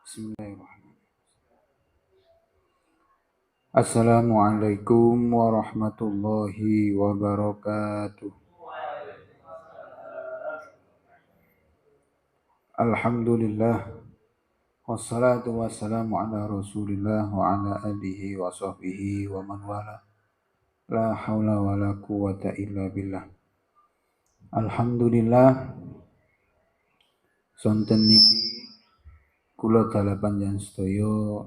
Bismillahirrahmanirrahim. Assalamualaikum warahmatullahi wabarakatuh. Alhamdulillah wassalatu wassalamu ala Rasulillah wa ala alihi wa sahbihi wa man wala. La haula wa la quwata illa billah. Alhamdulillah sonten niki kula dalah panjenengan sedaya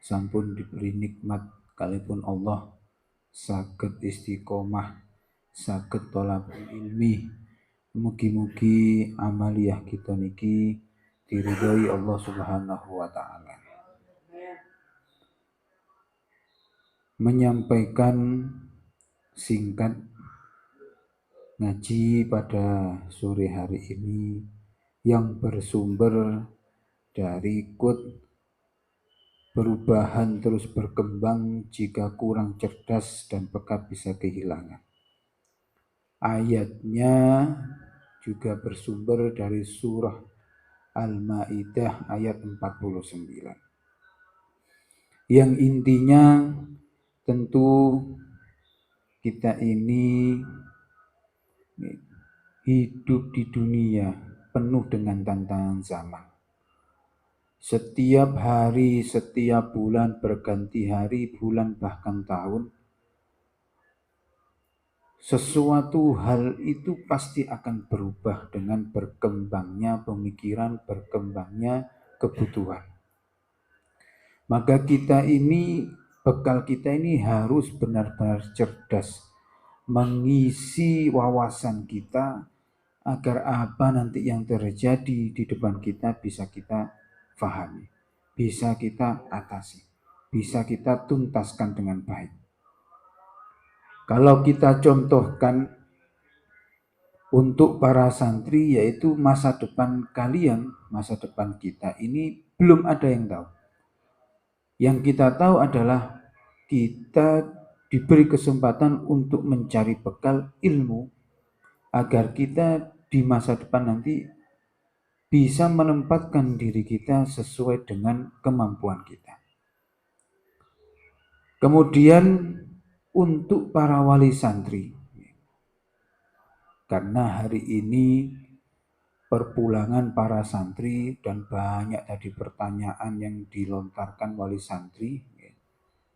sampun diberi nikmat kalipun Allah saged istiqomah, saged thalabul ilmi. Mugi-mugi amaliyah kita niki diridhoi Allah Subhanahu wa taala. Menyampaikan singkat ngaji pada sore hari ini yang bersumber dari quote perubahan terus berkembang, jika kurang cerdas dan peka bisa kehilangan. Ayatnya juga bersumber dari surah Al-Maidah ayat 49. Yang intinya tentu kita ini hidup di dunia penuh dengan tantangan zaman. Setiap hari, setiap bulan, berganti hari, bulan, bahkan tahun, sesuatu hal itu pasti akan berubah dengan berkembangnya pemikiran, berkembangnya kebutuhan. Maka kita ini, bekal kita ini harus benar-benar cerdas, mengisi wawasan kita agar apa nanti yang terjadi di depan kita bisa kita fahami, bisa kita atasi, bisa kita tuntaskan dengan baik. Kalau kita contohkan untuk para santri, yaitu masa depan kalian, masa depan kita ini belum ada yang tahu. Yang kita tahu adalah kita diberi kesempatan untuk mencari bekal ilmu agar kita di masa depan nanti bisa menempatkan diri kita sesuai dengan kemampuan kita. Kemudian untuk para wali santri, karena hari ini perpulangan para santri dan banyak tadi pertanyaan yang dilontarkan wali santri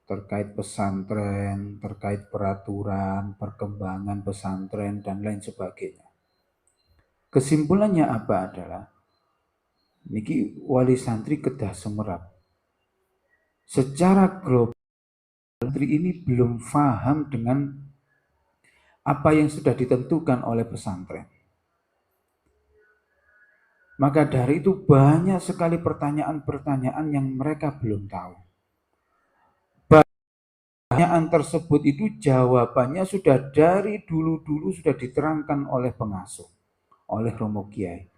terkait pesantren, terkait peraturan, perkembangan pesantren dan lain sebagainya. Kesimpulannya apa adalah niki wali santri kedah semerap. Secara global santri ini belum paham dengan apa yang sudah ditentukan oleh pesantren. Maka dari itu banyak sekali pertanyaan-pertanyaan yang mereka belum tahu. Pertanyaan tersebut itu jawabannya sudah dari dulu-dulu sudah diterangkan oleh pengasuh, oleh Romo Kiai.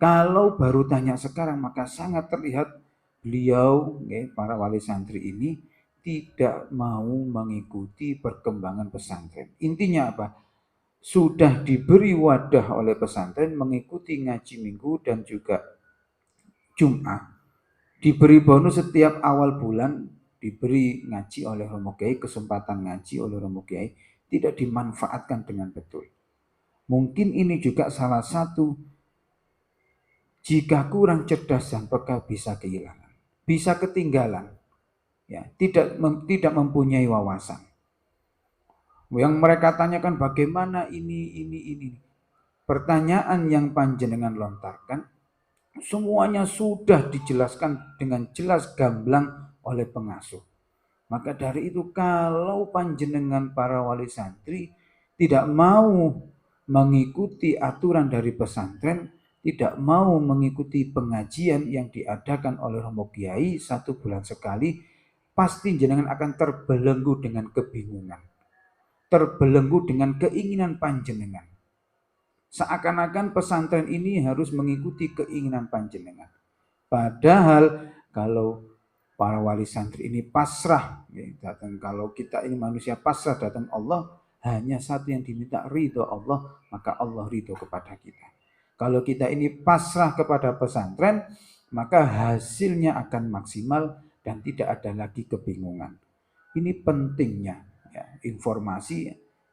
Kalau baru tanya sekarang maka sangat terlihat beliau, para wali santri ini tidak mau mengikuti perkembangan pesantren. Intinya apa? Sudah diberi wadah oleh pesantren mengikuti ngaji minggu dan juga Jumat. Diberi bonus setiap awal bulan, diberi ngaji oleh Romo Kiai, kesempatan ngaji oleh Romo Kiai, tidak dimanfaatkan dengan betul. Mungkin ini juga salah satu, jika kurang cerdas dan peka bisa kehilangan, bisa ketinggalan, ya, tidak mempunyai wawasan. Yang mereka tanyakan bagaimana ini. Pertanyaan yang panjenengan lontarkan, semuanya sudah dijelaskan dengan jelas gamblang oleh pengasuh. Maka dari itu kalau panjenengan para wali santri tidak mau mengikuti aturan dari pesantren, tidak mau mengikuti pengajian yang diadakan oleh Romo Kiai 1 bulan sekali, pasti jenengan akan terbelenggu dengan kebingungan, terbelenggu dengan keinginan panjenengan. Seakan-akan pesantren ini harus mengikuti keinginan panjenengan. Padahal kalau para wali santri ini pasrah, datang, kalau kita ini manusia pasrah datang Allah, hanya satu yang diminta, ridho Allah, maka Allah ridho kepada kita. Kalau kita ini pasrah kepada pesantren, maka hasilnya akan maksimal dan tidak ada lagi kebingungan. Ini pentingnya ya, informasi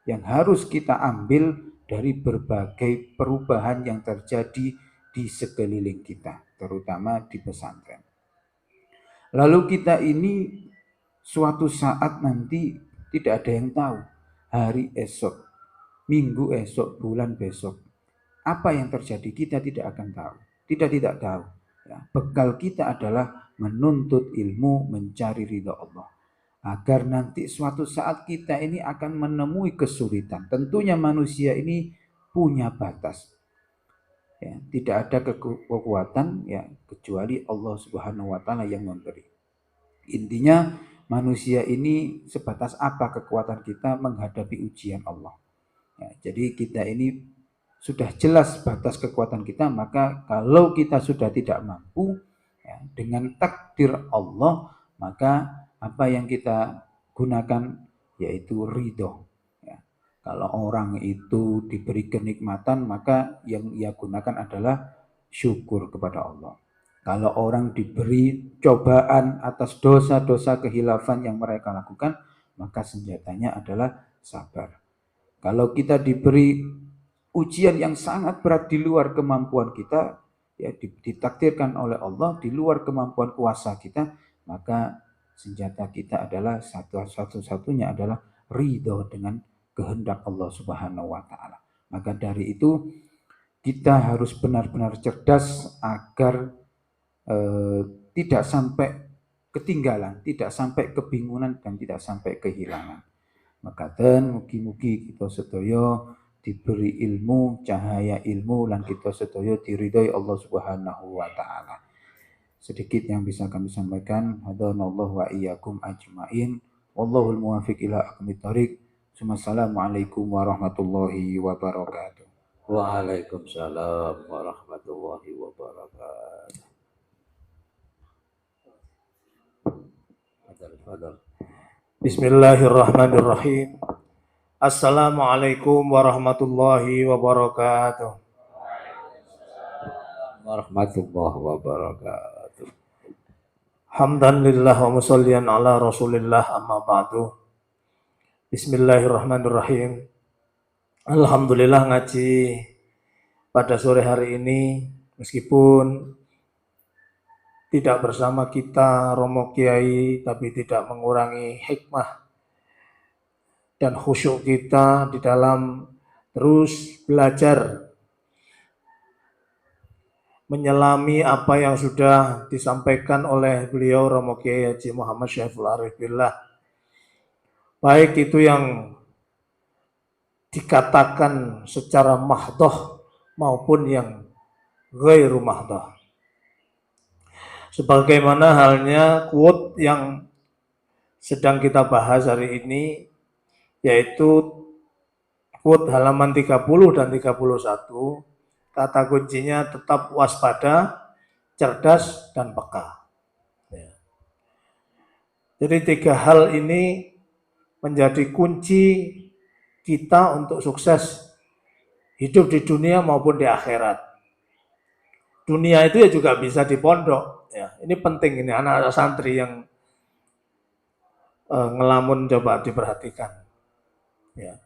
yang harus kita ambil dari berbagai perubahan yang terjadi di sekeliling kita, terutama di pesantren. Lalu kita ini suatu saat nanti tidak ada yang tahu hari esok, minggu esok, bulan besok, apa yang terjadi kita tidak akan tahu. Tidak tahu. Ya, bekal kita adalah menuntut ilmu, mencari ridha Allah. Agar nanti suatu saat kita ini akan menemui kesulitan. Tentunya manusia ini punya batas. Ya, tidak ada kekuatan ya kecuali Allah Subhanahu wa taala yang memberi. Intinya manusia ini sebatas apa kekuatan kita menghadapi ujian Allah. Ya, jadi kita ini sudah jelas batas kekuatan kita, maka kalau kita sudah tidak mampu ya, dengan takdir Allah, maka apa yang kita gunakan yaitu ridho. Ya. Kalau orang itu diberi kenikmatan, maka yang ia gunakan adalah syukur kepada Allah. Kalau orang diberi cobaan atas dosa-dosa kehilafan yang mereka lakukan, maka senjatanya adalah sabar. Kalau kita diberi ujian yang sangat berat di luar kemampuan kita, ya ditakdirkan oleh Allah di luar kemampuan kuasa kita, maka senjata kita adalah satu-satunya adalah ridho dengan kehendak Allah Subhanahu wa taala. Maka dari itu kita harus benar-benar cerdas agar tidak sampai ketinggalan, tidak sampai kebingungan dan tidak sampai kehilangan. Makaten mugi-mugi kita sedaya diberi ilmu, cahaya ilmu lan kita sedaya diridhoi Allah Subhanahu wa taala. Sedikit yang bisa kami sampaikan, hadanallahu wa iyyakum ajmain. Wallahul muwaffiq ila aqwamit thoriq. Wassalamualaikum warahmatullahi wabarakatuh. Waalaikumsalam warahmatullahi wabarakatuh. Bismillahirrahmanirrahim. Assalamualaikum warahmatullahi wabarakatuh. Warahmatullahi wabarakatuh. Hamdan lillah wa musallian ala rasulillah amma ba'du. Bismillahirrahmanirrahim. Alhamdulillah ngaji pada sore hari ini meskipun tidak bersama kita Romo Kiai, tapi tidak mengurangi hikmah dan khusyuk kita di dalam terus belajar menyelami apa yang sudah disampaikan oleh beliau Romo Kiai Haji Muhammad Syaiful Arif Billah. Baik itu yang dikatakan secara mahdoh maupun yang ghairu mahdoh. Sebagaimana halnya quote yang sedang kita bahas hari ini, yaitu quote halaman 30 dan 31, kata kuncinya tetap waspada, cerdas, dan peka. Ya. Jadi 3 hal ini menjadi kunci kita untuk sukses hidup di dunia maupun di akhirat. Dunia itu ya juga bisa di pondok. Ya, ini penting ini anak-anak santri yang ngelamun coba diperhatikan. Ya.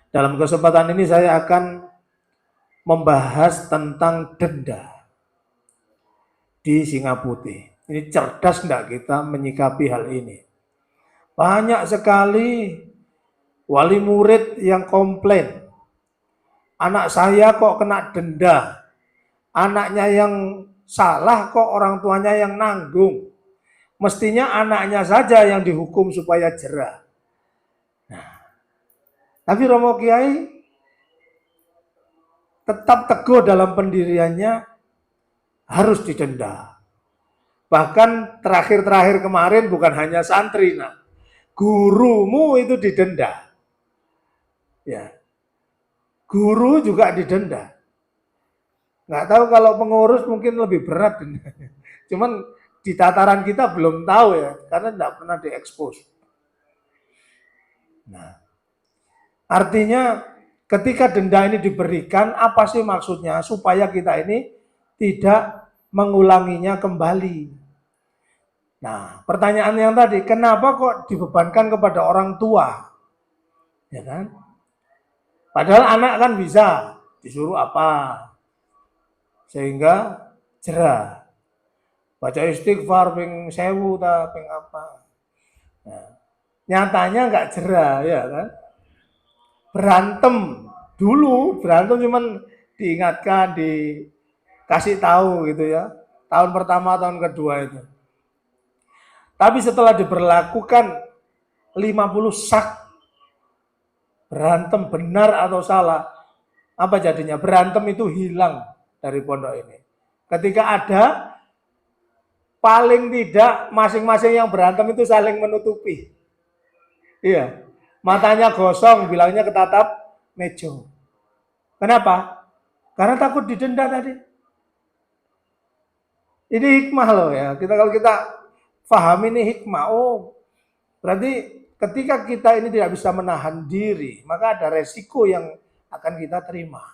Dalam kesempatan ini saya akan membahas tentang denda di Singaputih. Ini cerdas enggak kita menyikapi hal ini? Banyak sekali wali murid yang komplain. Anak saya kok kena denda. Anaknya yang salah kok orang tuanya yang nanggung. Mestinya anaknya saja yang dihukum supaya jera. Nah, tapi Romo Kiai tetap teguh dalam pendiriannya harus didenda. Bahkan terakhir-terakhir kemarin bukan hanya santri, nah, gurumu itu didenda. Ya, guru juga didenda. Nggak tahu kalau pengurus mungkin lebih berat. Cuman di tataran kita belum tahu ya, karena tidak pernah diekspos. Nah, artinya ketika denda ini diberikan, apa sih maksudnya? Supaya kita ini tidak mengulanginya kembali. Nah, pertanyaan yang tadi, kenapa kok dibebankan kepada orang tua? Ya kan? Padahal anak kan bisa disuruh apa? Sehingga jerah. Baca istighfar ping 1000 ta ping apa. Nah, nyatanya nggak jerah ya kan? Berantem dulu, berantem cuman diingatkan, dikasih tahu gitu ya. Tahun pertama, tahun kedua itu. Tapi setelah diberlakukan 50 sak berantem benar atau salah, apa jadinya? Berantem itu hilang dari pondok ini. Ketika ada, paling tidak masing-masing yang berantem itu saling menutupi. Iya, matanya gosong, bilangnya ketatap meja. Kenapa? Karena takut didenda tadi. Ini hikmah loh ya. Kalau kita paham ini hikmah. Oh, berarti ketika kita ini tidak bisa menahan diri, maka ada resiko yang akan kita terima.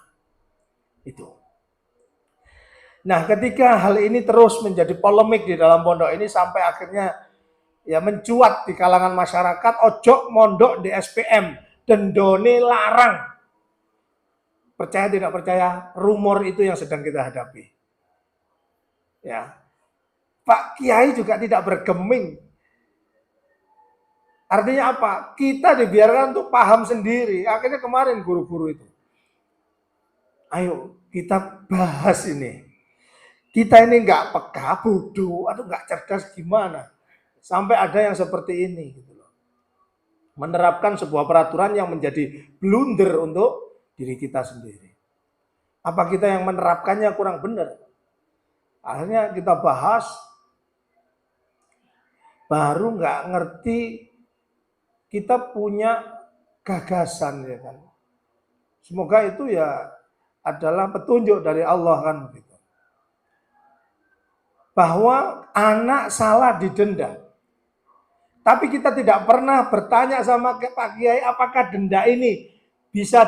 Itu. Nah, ketika hal ini terus menjadi polemik di dalam pondok ini sampai akhirnya ya mencuat di kalangan masyarakat, ojo mondok di SPM, dendone larang. Percaya tidak percaya, rumor itu yang sedang kita hadapi. Ya. Pak Kiai juga tidak bergeming. Artinya apa? Kita dibiarkan untuk paham sendiri. Akhirnya kemarin guru-guru itu, ayo kita bahas ini. Kita ini nggak peka, bodoh, atau nggak cerdas gimana? Sampai ada yang seperti ini. Gitu loh. Menerapkan sebuah peraturan yang menjadi blunder untuk diri kita sendiri. Apa kita yang menerapkannya kurang benar? Akhirnya kita bahas, baru nggak ngerti kita punya gagasan ya kan. Semoga itu ya adalah petunjuk dari Allah kan gitu. Bahwa anak salah didenda. Tapi kita tidak pernah bertanya sama Pak Kiai apakah denda ini bisa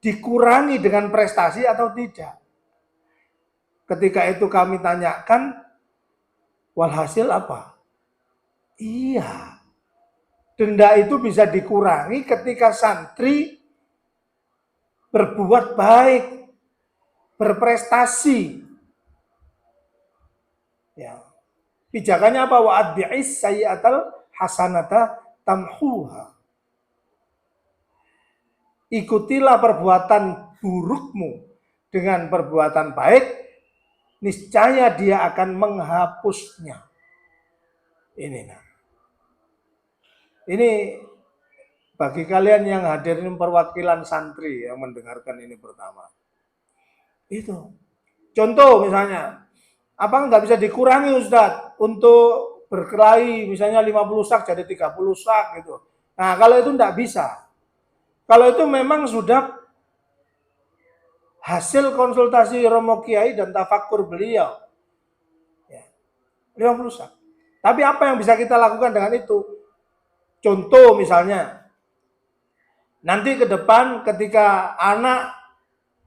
dikurangi dengan prestasi atau tidak. Ketika itu kami tanyakan, walhasil apa? Iya, denda itu bisa dikurangi ketika santri berbuat baik, berprestasi. Ya. Pijakannya apa? Wa adbi'is sayyi'atal hasanata tamhuha. Ikutilah perbuatan burukmu dengan perbuatan baik, niscaya dia akan menghapusnya. Ini bagi kalian yang hadirin perwakilan santri yang mendengarkan ini pertama. Itu. Contoh misalnya, apa nggak bisa dikurangi Ustadz untuk berkelahi misalnya 50 sak jadi 30 sak gitu. Nah kalau itu nggak bisa. Kalau itu memang sudah hasil konsultasi Romo Kiai dan tafakur beliau. Ya, 50 sak. Tapi apa yang bisa kita lakukan dengan itu? Contoh misalnya, nanti ke depan ketika anak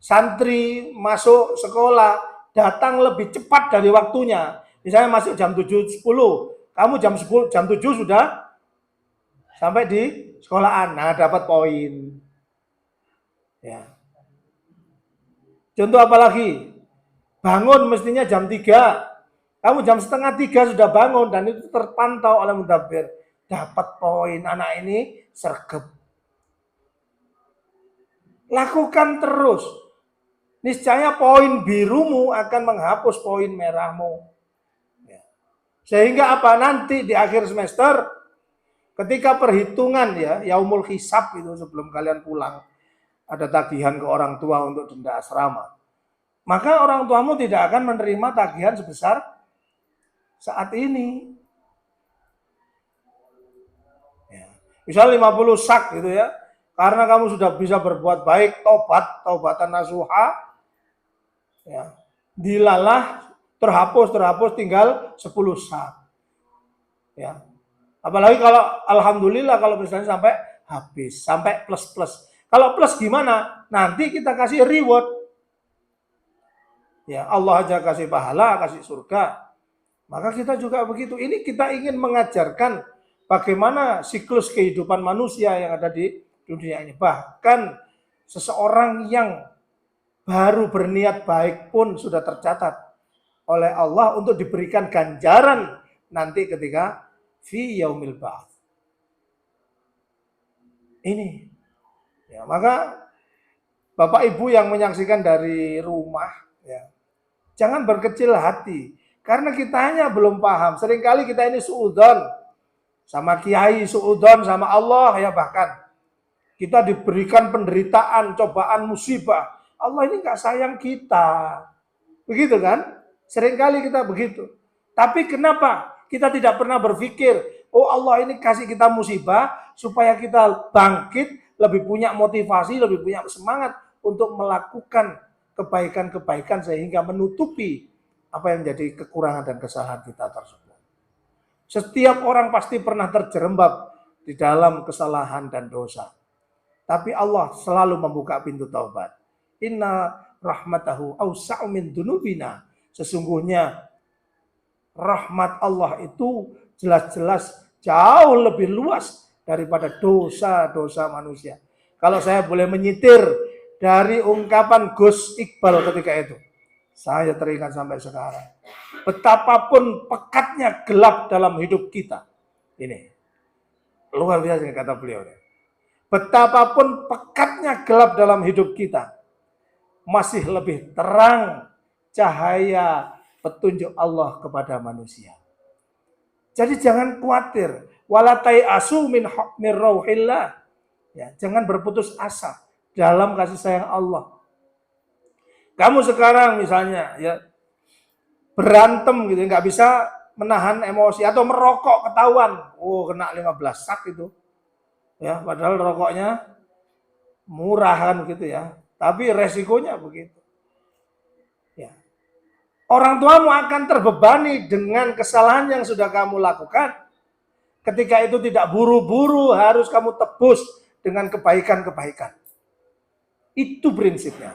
santri masuk sekolah, datang lebih cepat dari waktunya. Misalnya masuk jam 7.10, kamu jam 7 sudah sampai di sekolahan, nah dapat poin. Ya. Contoh apa lagi? Bangun mestinya jam 3, kamu jam setengah 3 sudah bangun dan itu terpantau oleh mudabir. Dapat poin, anak ini sergap. Lakukan terus. Niscaya poin birumu akan menghapus poin merahmu. Sehingga apa? Nanti di akhir semester, ketika perhitungan ya, yaumul hisab itu sebelum kalian pulang, ada tagihan ke orang tua untuk denda asrama. Maka orang tuamu tidak akan menerima tagihan sebesar saat ini. Ya. Misal 50 sak gitu ya, karena kamu sudah bisa berbuat baik, taubatan nasuha, ya, dilalah, terhapus, tinggal 10 sak. Ya. Apalagi kalau alhamdulillah kalau misalnya sampai habis, sampai plus. Kalau plus gimana? Nanti kita kasih reward. Ya, Allah aja kasih pahala, kasih surga. Maka kita juga begitu. Ini kita ingin mengajarkan bagaimana siklus kehidupan manusia yang ada di dunia ini. Bahkan seseorang yang baru berniat baik pun sudah tercatat oleh Allah untuk diberikan ganjaran nanti ketika fi yaumil ba'ts. Ini. Ya, maka Bapak Ibu yang menyaksikan dari rumah, ya, jangan berkecil hati. Karena kitanya belum paham. Seringkali kita ini suudzon sama kiai, suudzon sama Allah, ya, bahkan kita diberikan penderitaan, cobaan, musibah. Allah ini nggak sayang kita. Begitu kan? Seringkali kita begitu. Tapi kenapa kita tidak pernah berpikir, oh Allah ini kasih kita musibah supaya kita bangkit, lebih punya motivasi, lebih punya semangat untuk melakukan kebaikan-kebaikan sehingga menutupi apa yang menjadi kekurangan dan kesalahan kita tersebut. Setiap orang pasti pernah terjerembab di dalam kesalahan dan dosa. Tapi Allah selalu membuka pintu taubat. Inna rahmatahu awsa'u min dunubina. Sesungguhnya rahmat Allah itu jelas-jelas jauh lebih luas daripada dosa-dosa manusia. Kalau saya boleh menyitir dari ungkapan Gus Iqbal ketika itu, saya teringat sampai sekarang. Betapapun pekatnya gelap dalam hidup kita. Ini luar biasa kata beliau. Betapapun pekatnya gelap dalam hidup kita, masih lebih terang cahaya petunjuk Allah kepada manusia. Jadi jangan khawatir. Walatai asu min rauhillah. Ya, jangan berputus asa dalam kasih sayang Allah. Kamu sekarang misalnya ya berantem gitu, nggak bisa menahan emosi atau merokok ketahuan, oh kena 15 sak itu. Ya, padahal rokoknya murah kan gitu ya. Tapi resikonya begitu. Ya. Orang tuamu akan terbebani dengan kesalahan yang sudah kamu lakukan. Ketika itu tidak buru-buru harus kamu tebus dengan kebaikan-kebaikan. Itu prinsipnya.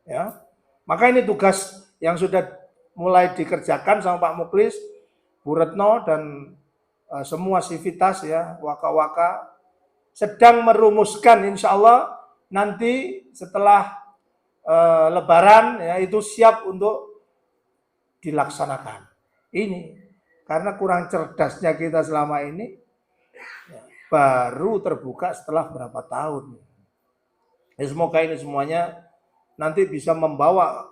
Ya. Maka ini tugas yang sudah mulai dikerjakan sama Pak Muklis, Bu Retno dan semua sivitas ya, waka-waka sedang merumuskan insya Allah nanti setelah Lebaran ya itu siap untuk dilaksanakan. Ini karena kurang cerdasnya kita selama ini ya, baru terbuka setelah berapa tahun. Ya, semoga ini semuanya nanti bisa membawa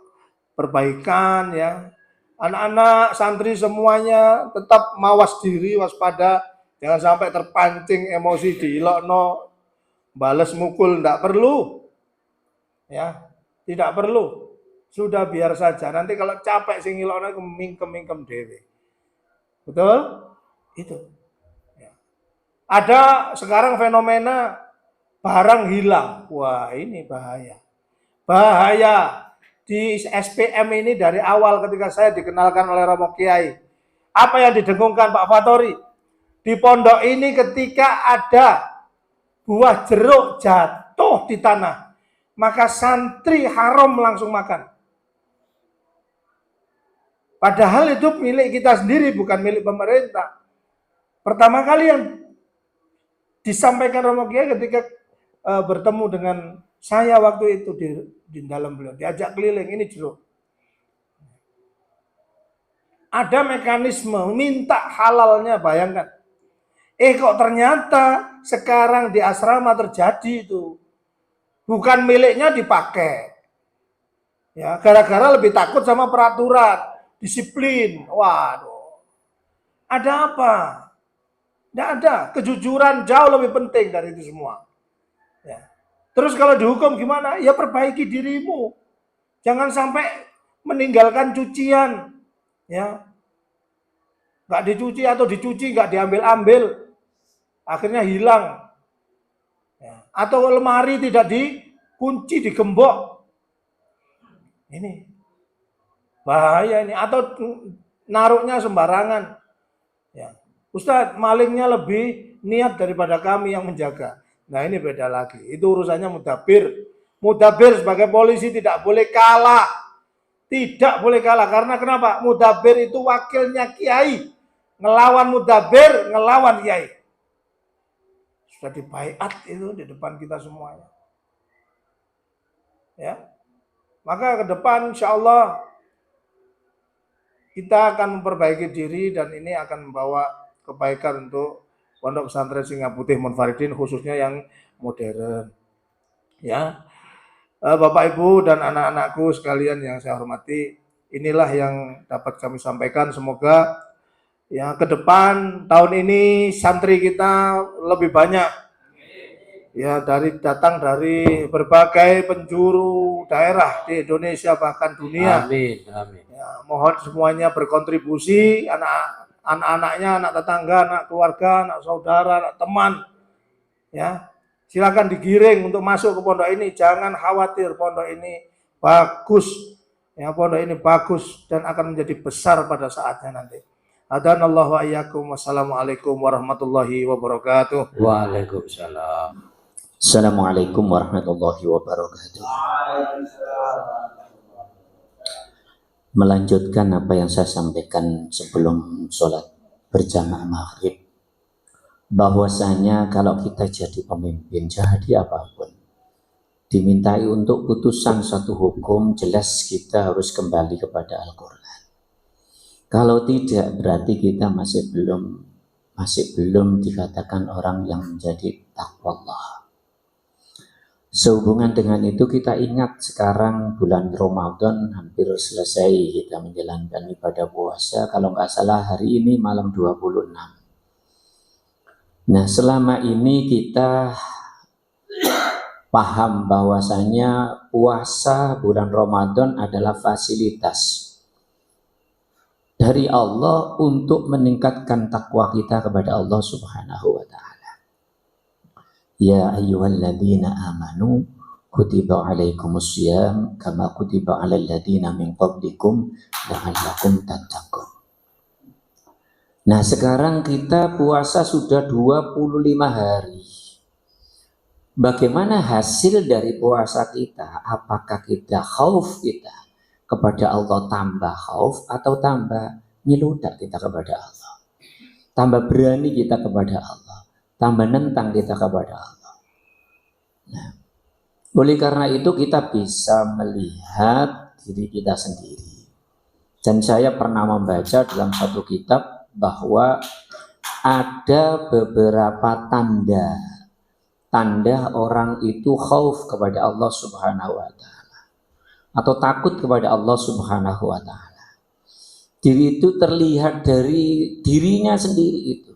perbaikan ya. Anak-anak santri semuanya tetap mawas diri, waspada, jangan sampai terpancing emosi diilokno, balas mukul, tidak perlu. Ya, tidak perlu. Sudah biar saja. Nanti kalau capek sing ilokno mingkem-mingkem dewe. Betul? Itu. Ya. Ada sekarang fenomena barang hilang. Wah, ini bahaya. Bahaya. Di SPM ini dari awal ketika saya dikenalkan oleh Romo Kiai. Apa yang didengungkan Pak Fatori? Di pondok ini ketika ada buah jeruk jatuh di tanah, maka santri haram langsung makan. Padahal itu milik kita sendiri, bukan milik pemerintah. Pertama kali yang disampaikan Romo Kiai ketika bertemu dengan saya waktu itu di dalam beliau, diajak keliling, ini jeruk. Ada mekanisme minta halalnya, bayangkan. Kok ternyata sekarang di asrama terjadi itu. Bukan miliknya dipakai. Ya, gara-gara lebih takut sama peraturan, disiplin. Waduh. Ada apa? Tidak ada. Kejujuran jauh lebih penting dari itu semua. Ya. Terus kalau dihukum gimana? Ya perbaiki dirimu. Jangan sampai meninggalkan cucian. Ya. Nggak dicuci atau dicuci nggak diambil-ambil. Akhirnya hilang. Ya. Atau lemari tidak dikunci, digembok. Ini. Bahaya ini. Atau naruhnya sembarangan. Ya. Ustadz, malingnya lebih niat daripada kami yang menjaga. Nah ini beda lagi, itu urusannya mudabir. Mudabir sebagai polisi tidak boleh kalah Tidak boleh kalah. Karena kenapa? Mudabir itu wakilnya kiai. Ngelawan mudabir, ngelawan kiai. Sudah dibaiat itu di depan kita semuanya. Ya. Maka ke depan insya Allah kita akan memperbaiki diri dan ini akan membawa kebaikan untuk Pondok Pesantren Singaputih Munfaridin khususnya yang modern. Ya. Bapak Ibu dan anak-anakku sekalian yang saya hormati, inilah yang dapat kami sampaikan. Semoga ya ke depan tahun ini santri kita lebih banyak. Ya, datang dari berbagai penjuru daerah di Indonesia bahkan dunia. Amin, amin. Ya, mohon semuanya berkontribusi, anak-anaknya, anak tetangga, anak keluarga, anak saudara, anak teman. Ya, silakan digiring untuk masuk ke pondok ini. Jangan khawatir, pondok ini bagus. Ya, pondok ini bagus dan akan menjadi besar pada saatnya nanti. Hadanallahu wa iyyakum. Wassalamualaikum warahmatullahi wabarakatuh. Waalaikumsalam. Assalamualaikum warahmatullahi wabarakatuh. Melanjutkan apa yang saya sampaikan sebelum sholat berjamaah maghrib, bahwasanya kalau kita jadi pemimpin, jadi apapun, dimintai untuk putusan satu hukum, jelas kita harus kembali kepada Al-Quran. Kalau tidak, berarti kita masih belum dikatakan orang yang menjadi takwa Allah. Sehubungan dengan itu kita ingat sekarang bulan Ramadan hampir selesai, kita menjalankan ibadah puasa, kalau nggak salah hari ini malam 26. Nah, selama ini kita paham bahwasanya puasa bulan Ramadan adalah fasilitas dari Allah untuk meningkatkan takwa kita kepada Allah Subhanahu wa Ta'ala. Ya ayyuhalladzina amanu kutiba alaikumussyam kama kutiba alal ladzina min qablikum la'allakum tattaqun. Nah, sekarang kita puasa sudah 25 hari. Bagaimana hasil dari puasa kita? Apakah kita khauf kita kepada Allah tambah khauf atau tambah nyeludak kita kepada Allah? Tambah berani kita kepada Allah, tambah nentang kita kepada Allah. Nah, oleh karena itu kita bisa melihat diri kita sendiri. Dan saya pernah membaca dalam satu kitab bahwa ada beberapa tanda orang itu khauf kepada Allah Subhanahu wa Ta'ala atau takut kepada Allah Subhanahu wa Ta'ala. Diri itu terlihat dari dirinya sendiri itu.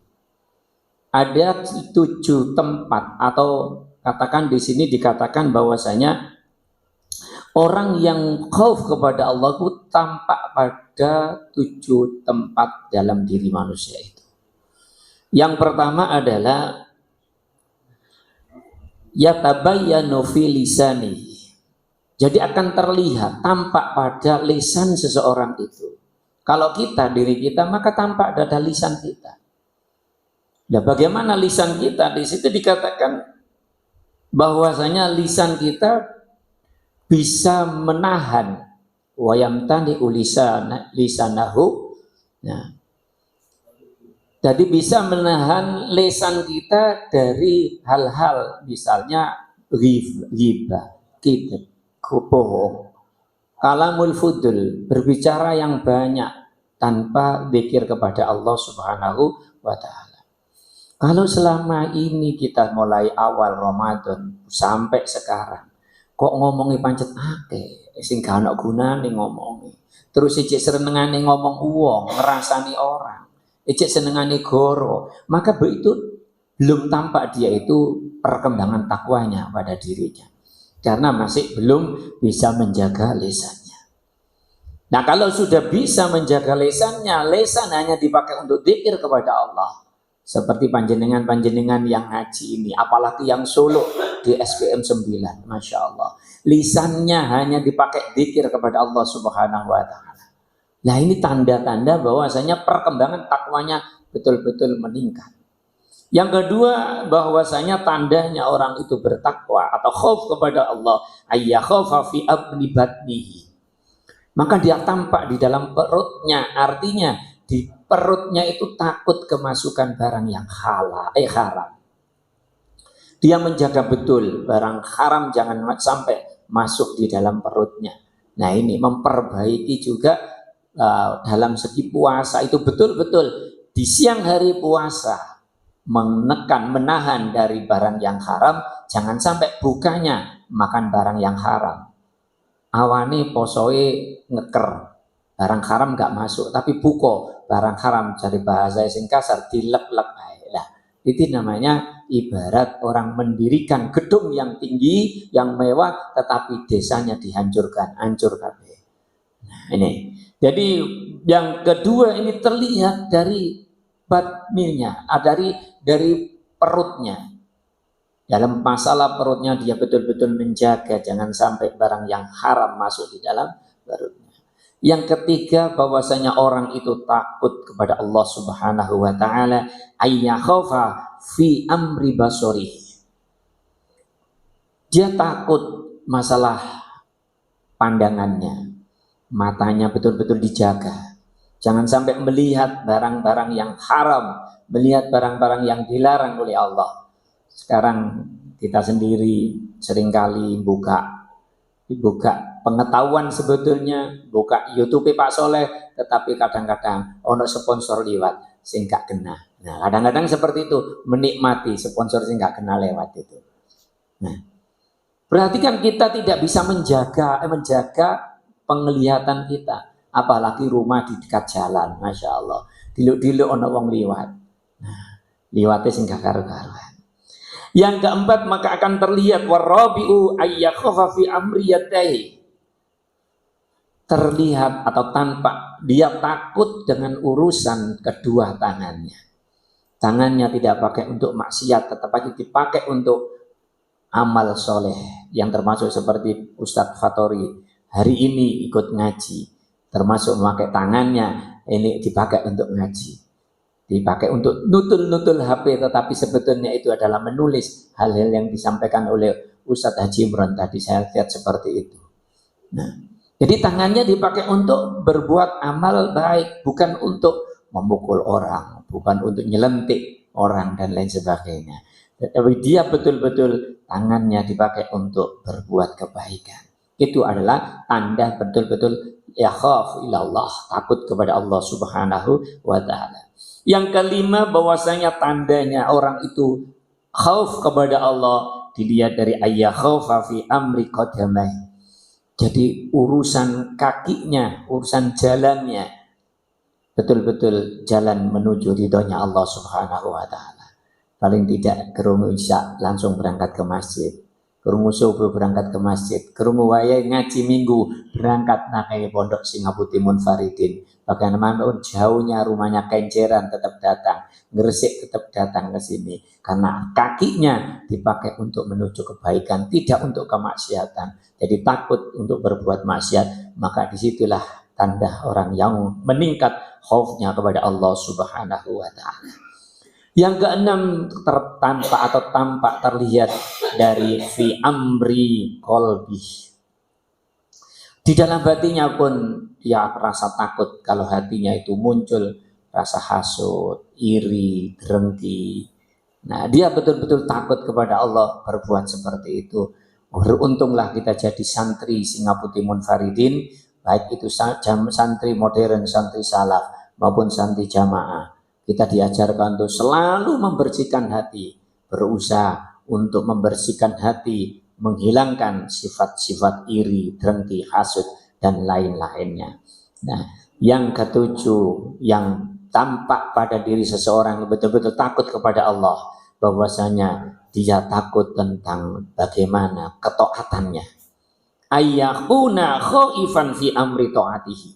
Ada 7 tempat, atau katakan di sini dikatakan bahwasanya orang yang khauf kepada Allah itu tampak pada 7 tempat dalam diri manusia itu. Yang pertama adalah yatabayyanu fi lisani. Jadi akan terlihat, tampak pada lisan seseorang itu. Kalau kita, diri kita, maka tampak pada lisan kita. Nah, bagaimana lisan kita? Di situ dikatakan bahwasanya lisan kita bisa menahan wa yamtani lisanahu. Nah, jadi bisa menahan lisan kita dari hal-hal misalnya ghibah, kibah, bohong, kalamul fudul, berbicara yang banyak tanpa zikir kepada Allah Subhanahu wa Ta'ala. Kalau selama ini kita mulai awal Ramadan sampai sekarang kok ngomongi pancet akeh sing gak ana gunane ngomongi. Terus ijek senengane ngomong uang, ngerasani orang. Ijek senengane goro, maka itu belum tampak dia itu perkembangan takwanya pada dirinya. Karena masih belum bisa menjaga lisannya. Nah, kalau sudah bisa menjaga lisannya, lisan hanya dipakai untuk zikir kepada Allah. Seperti panjenengan-panjenengan yang ngaji ini, apalagi yang Solo di SPM 9, Masya Allah. Lisannya hanya dipakai zikir kepada Allah Subhanahu wa Ta'ala. Nah, ini tanda-tanda bahwasanya perkembangan takwanya betul-betul meningkat. Yang kedua, bahwasanya tandanya orang itu bertakwa atau khauf kepada Allah, ayyakhafa fi abni batnihi. maka dia tampak di dalam perutnya. Artinya di perutnya itu takut kemasukan barang yang haram. Dia menjaga betul barang haram jangan sampai masuk di dalam perutnya. Nah ini memperbaiki juga dalam segi puasa itu betul-betul di siang hari puasa menahan dari barang yang haram, jangan sampai bukanya makan barang yang haram. Awane posoe ngeker, barang haram gak masuk, tapi buko barang haram, dari bahasa sing kasar dilek-lek. Nah, itu namanya ibarat orang mendirikan gedung yang tinggi, yang mewah, tetapi desanya dihancurkan, hancur kabeh. Nah, ini. Jadi yang kedua ini terlihat dari batninya, dari perutnya. Dalam masalah perutnya dia betul-betul menjaga jangan sampai barang yang haram masuk di dalam perutnya. Yang ketiga bahwasanya orang itu takut kepada Allah Subhanahu wa taala, ayyakhafa fi amri basori. Dia takut masalah pandangannya. Matanya betul-betul dijaga. Jangan sampai melihat barang-barang yang haram, melihat barang-barang yang dilarang oleh Allah. Sekarang kita sendiri seringkali buka pengetahuan sebetulnya, buka YouTube Pak Soleh, tetapi kadang-kadang ono sponsor lewat sing gak kena. Nah, kadang-kadang seperti itu, menikmati sponsor sing gak kena lewat itu. Nah, berarti kan kita tidak bisa menjaga penglihatan kita, apalagi rumah di dekat jalan, masya Allah. Diluk-diluk ono wong liwat. Nah, liwatnya sing gak karu-karuan. Yang keempat maka akan terlihat warabi'u ayyakhafa fi amriyatihi. Terlihat atau tampak dia takut dengan urusan kedua tangannya. Tangannya tidak pakai untuk maksiat, tetapi dipakai untuk amal soleh, yang termasuk seperti Ustadz Fatori hari ini ikut ngaji, termasuk memakai tangannya ini dipakai untuk ngaji, dipakai untuk nutul-nutul HP, tetapi sebetulnya itu adalah menulis hal-hal yang disampaikan oleh Ustadz Haji Imran tadi, saya lihat seperti itu. Nah, jadi tangannya dipakai untuk berbuat amal baik, bukan untuk memukul orang, bukan untuk nyelentik orang dan lain sebagainya. Tapi dia betul-betul tangannya dipakai untuk berbuat kebaikan. Itu adalah tanda betul-betul yakhaf ilallah, takut kepada Allah Subhanahu wa ta'ala. Yang kelima bahwasanya tandanya orang itu khauf kepada Allah dilihat dari ayyakhafa fi amri qadamai. Jadi urusan kakinya, urusan jalannya betul-betul jalan menuju ridhonya Allah Subhanahu wa ta'ala. Paling tidak kerungu isya langsung berangkat ke masjid, kerungu subuh berangkat ke masjid, kerungu wayai ngaji minggu berangkat nakai pondok Singaputi Munfaridin. Bagaimanapun jauhnya rumahnya Kenjeran tetap datang, Gresik tetap datang ke sini, karena kakinya dipakai untuk menuju kebaikan, tidak untuk kemaksiatan. Jadi takut untuk berbuat maksiat, maka disitulah tanda orang yang meningkat khaufnya kepada Allah Subhanahu wa ta'ala. Yang keenam tampak terlihat dari fi amri qalbi. Di dalam hatinya pun dia rasa takut kalau hatinya itu muncul rasa hasud, iri, dengki. Nah, dia betul-betul takut kepada Allah berbuat seperti itu. Beruntunglah kita jadi santri Singaputi Munfaridin, baik itu santri modern, santri salaf maupun santri jamaah. Kita diajarkan untuk selalu membersihkan hati, berusaha untuk membersihkan hati, menghilangkan sifat-sifat iri, dengki, hasud, dan lain-lainnya. Nah, yang ketujuh, yang tampak pada diri seseorang betul-betul takut kepada Allah, bahwasanya dia takut tentang bagaimana ketaatannya. Ayyakuna khaifan fi amri ta'atihi.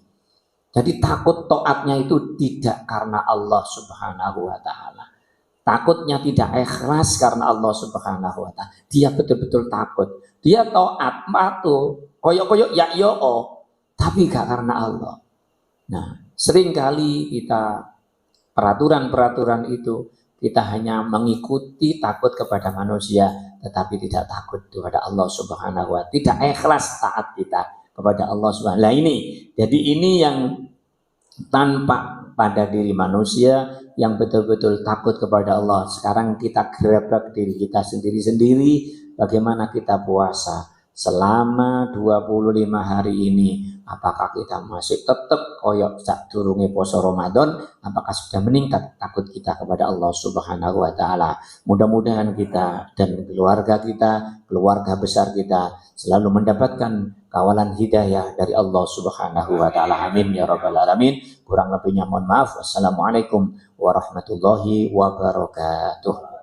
Jadi takut taatnya itu tidak karena Allah Subhanahu wa ta'ala. Takutnya tidak ikhlas karena Allah Subhanahu wa ta'ala. Dia betul-betul takut. Dia taat, patuh, koyok-koyok ya yo, tapi gak karena Allah. Nah, seringkali kita peraturan-peraturan itu kita hanya mengikuti, takut kepada manusia, tetapi tidak takut kepada Allah Subhanahu wa ta'ala. Tidak ikhlas taat kita kepada Allah Subhanahu. Nah ini, jadi ini yang tanpa pada diri manusia yang betul-betul takut kepada Allah. Sekarang kita gerebek diri kita sendiri-sendiri, bagaimana kita puasa selama 25 hari ini. Apakah kita masih tetap koyok sadurunge poso Ramadan? Apakah sudah meningkat takut kita kepada Allah Subhanahu wa taala? Mudah-mudahan kita dan keluarga kita, keluarga besar kita selalu mendapatkan kawalan hidayah dari Allah Subhanahu wa taala. Amin ya rabbal alamin. Kurang lebihnya mohon maaf. Wassalamualaikum warahmatullahi wabarakatuh.